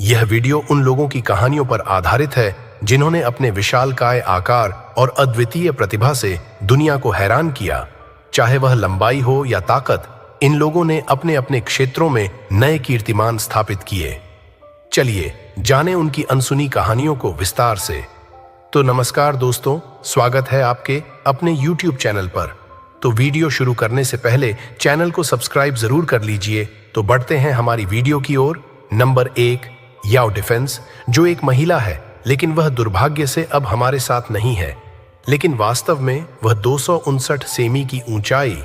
यह वीडियो उन लोगों की कहानियों पर आधारित है जिन्होंने अपने विशालकाय आकार और अद्वितीय प्रतिभा से दुनिया को हैरान किया। चाहे वह लंबाई हो या ताकत, इन लोगों ने अपने अपने क्षेत्रों में नए कीर्तिमान स्थापित किए। चलिए जानें उनकी अनसुनी कहानियों को विस्तार से। तो नमस्कार दोस्तों, स्वागत है आपके अपने YouTube चैनल पर। तो वीडियो शुरू करने से पहले चैनल को सब्सक्राइब जरूर कर लीजिए। तो बढ़ते हैं हमारी वीडियो की ओर। नंबर 1, याओ डिफेंस, जो एक महिला है, लेकिन वह दुर्भाग्य से अब हमारे साथ नहीं है। लेकिन वास्तव में वह 259 सेमी की ऊंचाई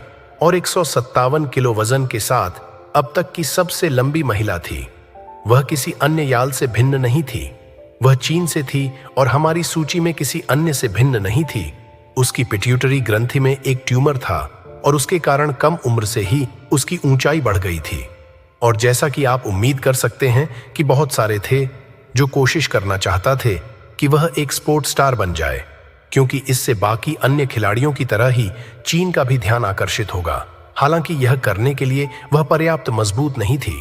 और 157 किलो वजन के साथ अब तक की सबसे लंबी महिला थी। वह किसी अन्य याल से भिन्न नहीं थी। वह चीन से थी और हमारी सूची में किसी अन्य से भिन्न नहीं थी। उसकी पिट्यूटरी ग्रंथि में एक ट्यूमर था और उसके कारण कम उम्र से ही उसकी ऊंचाई बढ़ गई थी। और जैसा कि आप उम्मीद कर सकते हैं कि बहुत सारे थे जो कोशिश करना चाहता थे कि वह एक स्पोर्ट्स स्टार बन जाए, क्योंकि इससे बाकी अन्य खिलाड़ियों की तरह ही चीन का भी ध्यान आकर्षित होगा। हालांकि यह करने के लिए वह पर्याप्त मजबूत नहीं थी।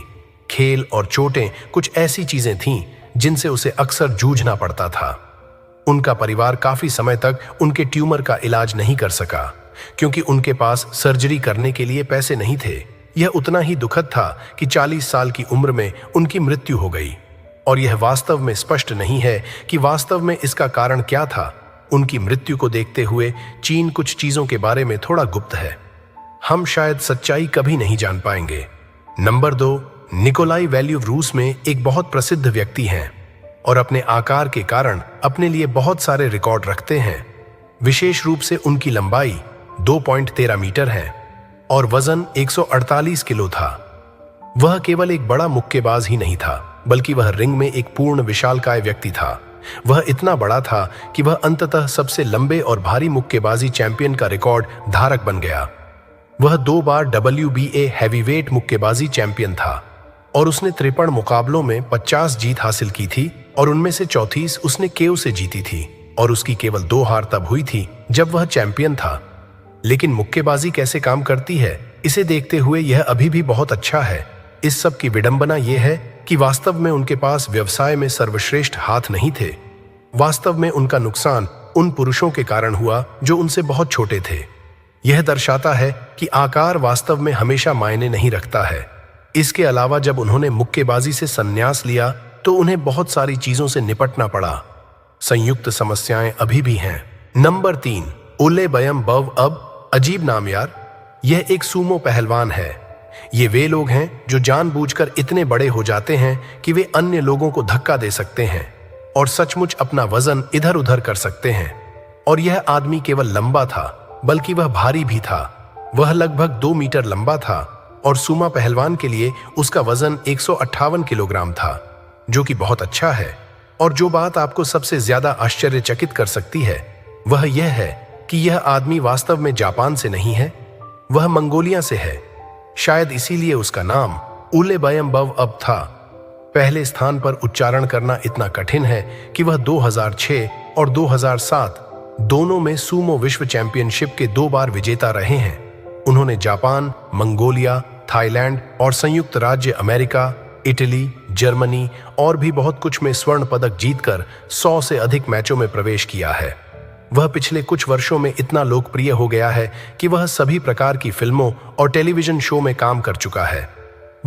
खेल और चोटें कुछ ऐसी चीजें थीं जिनसे उसे अक्सर जूझना पड़ता था। उनका परिवार काफी समय तक उनके ट्यूमर का इलाज नहीं कर सका, क्योंकि उनके पास सर्जरी करने के लिए पैसे नहीं थे। यह उतना ही दुखद था कि 40 साल की उम्र में उनकी मृत्यु हो गई। और यह वास्तव में स्पष्ट नहीं है कि वास्तव में इसका कारण क्या था। उनकी मृत्यु को देखते हुए चीन कुछ चीजों के बारे में थोड़ा गुप्त है। हम शायद सच्चाई कभी नहीं जान पाएंगे। नंबर 2, निकोलाई वैल्यूव रूस में एक बहुत प्रसिद्ध व्यक्ति हैं और अपने आकार के कारण अपने लिए बहुत सारे रिकॉर्ड रखते हैं। विशेष रूप से उनकी लंबाई 2.13 मीटर है और वजन 148 किलो था। वह केवल एक बड़ा मुक्केबाज ही नहीं था, बल्कि वह रिंग में एक पूर्ण विशालकाय व्यक्ति था। वह इतना बड़ा था कि वह अंततः सबसे लंबे और भारी मुक्केबाजी चैंपियन का रिकॉर्ड धारक बन गया। वह 2 बार WBA हैवीवेट मुक्केबाजी चैंपियन था और उसने 53 मुकाबलों में 50 जीत हासिल की थी और उनमें से 34 उसने केओ से जीती थी। और उसकी केवल 2 हार तब हुई थी जब वह चैंपियन था। लेकिन मुक्केबाजी कैसे काम करती है, इसे देखते हुए यह अभी भी बहुत अच्छा है। इस सब की विडंबना यह है कि वास्तव में उनके पास व्यवसाय में सर्वश्रेष्ठ हाथ नहीं थे। वास्तव में उनका नुकसान उन पुरुषों के कारण हुआ जो उनसे बहुत छोटे थे। यह दर्शाता है कि आकार वास्तव में हमेशा मायने नहीं रखता है। इसके अलावा जब उन्होंने मुक्केबाजी से संन्यास लिया तो उन्हें बहुत सारी चीजों से निपटना पड़ा। संयुक्त समस्याएं अभी भी हैं। नंबर 3, ओले बयम बव अब, अजीब नाम यार। यह एक सूमो पहलवान है। ये वे लोग हैं जो जानबूझकर इतने बड़े हो जाते हैं कि वे अन्य लोगों को धक्का दे सकते हैं और सचमुच अपना वजन इधर उधर कर सकते हैं। और यह आदमी केवल लंबा था, बल्कि वह भारी भी था। वह लगभग 2 मीटर लंबा था और सूमा पहलवान के लिए उसका वजन 158 किलोग्राम था, जो कि बहुत अच्छा है। और जो बात आपको सबसे ज्यादा आश्चर्यचकित कर सकती है वह यह है कि यह आदमी वास्तव में जापान से नहीं है, वह मंगोलिया से है। शायद इसीलिए उसका नाम उले बयम बव अब था। पहले स्थान पर उच्चारण करना इतना कठिन है कि वह 2006 और 2007 दोनों में सूमो विश्व चैंपियनशिप के 2 बार विजेता रहे हैं। उन्होंने जापान, मंगोलिया, थाईलैंड और संयुक्त राज्य अमेरिका, इटली, जर्मनी और भी बहुत कुछ में स्वर्ण पदक जीतकर 100 से अधिक मैचों में प्रवेश किया है। वह पिछले कुछ वर्षों में इतना लोकप्रिय हो गया है कि वह सभी प्रकार की फिल्मों और टेलीविजन शो में काम कर चुका है।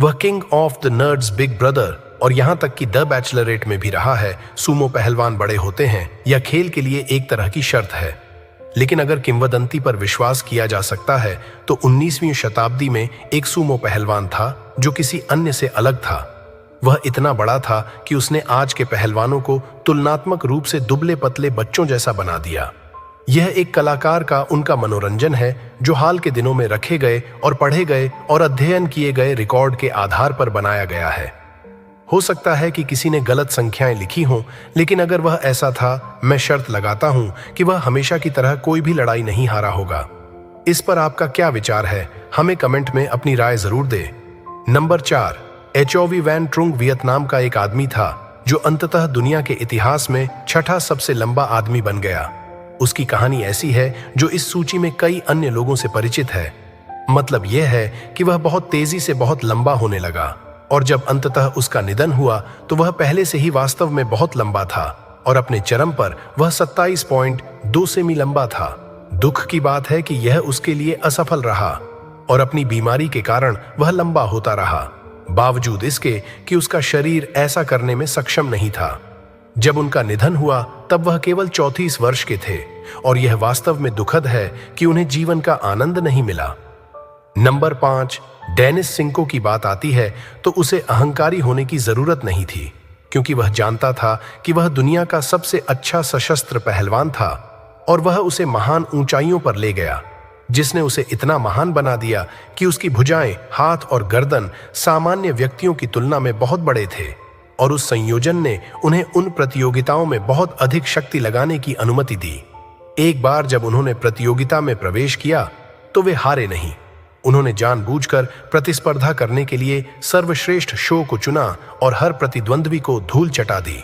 वह king of the nerds big brother और यहां तक कि द बैचलरेट में भी रहा है। सूमो पहलवान बड़े होते हैं, यह खेल के लिए एक तरह की शर्त है। लेकिन अगर किंवदंती पर विश्वास किया जा सकता है तो 19वीं शताब्दी में एक सूमो पहलवान था जो किसी अन्य से अलग था। वह इतना बड़ा था कि उसने आज के पहलवानों को तुलनात्मक रूप से दुबले पतले बच्चों जैसा बना दिया। यह एक कलाकार का उनका मनोरंजन है जो हाल के दिनों में रखे गए और पढ़े गए और अध्ययन किए गए रिकॉर्ड के आधार पर बनाया गया है। हो सकता है कि किसी ने गलत संख्याएं लिखी हों, लेकिन अगर वह ऐसा था, मैं शर्त लगाता हूं कि वह हमेशा की तरह कोई भी लड़ाई नहीं हारा होगा। इस पर आपका क्या विचार है? हमें कमेंट में अपनी राय जरूर दें। नंबर 4, एचओवी वैन ट्रुंग वियतनाम का एक आदमी था जो अंततः दुनिया के इतिहास में 6ठा सबसे लंबा आदमी बन गया। उसकी कहानी ऐसी है जो इस सूची में कई अन्य लोगों से परिचित है। मतलब यह है कि वह बहुत तेजी से बहुत लंबा होने लगा और जब अंततः उसका निधन हुआ तो वह पहले से ही वास्तव में बहुत लंबा था और अपने चरम पर वह 27.2 सेमी लंबा था। दुख की बात है कि यह उसके लिए असफल रहा और अपनी बीमारी के कारण वह लंबा होता रहा, बावजूद इसके कि उसका शरीर ऐसा करने में सक्षम नहीं था। जब उनका निधन हुआ तब वह केवल 34 वर्ष के थे और यह वास्तव में दुखद है कि उन्हें जीवन का आनंद नहीं मिला। नंबर 5, डेनिस सिंको की बात आती है तो उसे अहंकारी होने की जरूरत नहीं थी, क्योंकि वह जानता था कि वह दुनिया का सबसे अच्छा सशस्त्र पहलवान था और वह उसे महान ऊंचाइयों पर ले गया, जिसने उसे इतना महान बना दिया कि उसकी भुजाएं, हाथ और गर्दन सामान्य व्यक्तियों की तुलना में बहुत बड़े थे और उस संयोजन ने उन्हें उन प्रतियोगिताओं में बहुत अधिक शक्ति लगाने की अनुमति दी। एक बार जब उन्होंने प्रतियोगिता में प्रवेश किया तो वे हारे नहीं। उन्होंने जानबूझकर प्रतिस्पर्धा करने के लिए सर्वश्रेष्ठ शो को चुना और हर प्रतिद्वंद्वी को धूल चटा दी।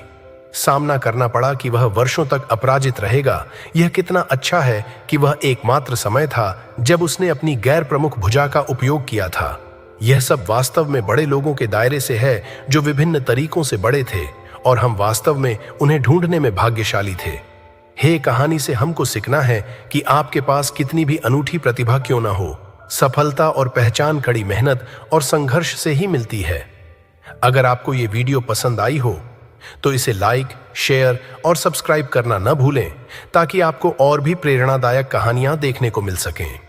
सामना करना पड़ा कि वह वर्षों तक अपराजित रहेगा। यह कितना अच्छा है कि वह एकमात्र समय था जब उसने अपनी गैर प्रमुख भुजा का उपयोग किया था। यह सब वास्तव में बड़े लोगों के दायरे से है जो विभिन्न तरीकों से बड़े थे और हम वास्तव में उन्हें ढूंढने में भाग्यशाली थे। हे कहानी से हमको सीखना है कि आपके पास कितनी भी अनूठी प्रतिभा क्यों न हो, सफलता और पहचान कड़ी मेहनत और संघर्ष से ही मिलती है। अगर आपको ये वीडियो पसंद आई हो तो इसे लाइक, शेयर और सब्सक्राइब करना न भूलें ताकि आपको और भी प्रेरणादायक कहानियां देखने को मिल सकें।